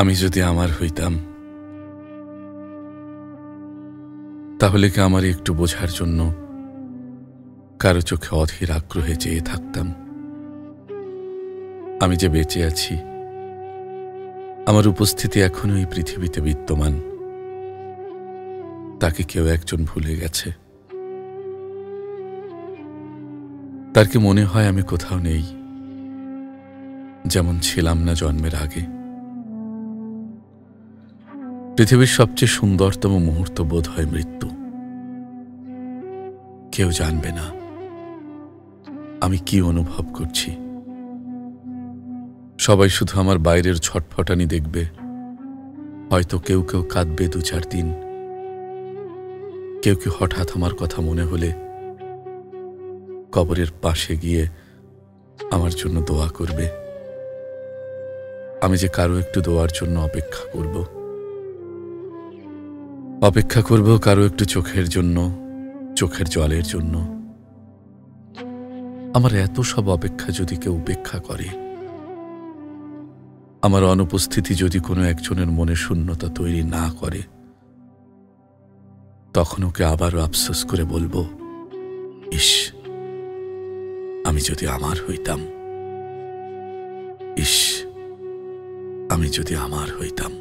আমি যদি আমার হইতাম, তাহলে কি আমার একটু বোঝার জন্য কারো চোখে অধীর আগ্রহে চেয়ে থাকতাম। আমি যে বেঁচে আছি, আমার উপস্থিতি এখনো এই পৃথিবীতে বিদ্যমান, তাকে কেউ একজন ভুলে গেছে। তার কি মনে হয় আমি কোথাও নেই, যেমন ছিলাম না জন্মের আগে? পৃথিবীর সবচেয়ে সুন্দরতম মুহূর্ত বোধ হয় মৃত্যু। কেউ জানবে না আমি কি অনুভব করছি। সবাই শুধু আমার বাইরের ছটফটানি দেখবে। হয়তো কেউ কেউ কাঁদবে 2-4 দিন, কেউ কেউ হঠাৎ আমার কথা মনে হলে কবরের পাশে গিয়ে আমার জন্য দোয়া করবে। আমি যে কারো একটু দোয়ার জন্য অপেক্ষা করব কারো একটু চোখের জন্য, চোখের জলের জন্য। আমার এত সব অপেক্ষা যদি কেউ উপেক্ষা করে, আমার অনুপস্থিতি যদি কোনো একজনের মনে শূন্যতা তৈরি না করে, তখন ওকে আবারও আফসোস করে বলবো, ইস, আমি যদি আমার হইতাম, ইস, আমি যদি আমার হইতাম।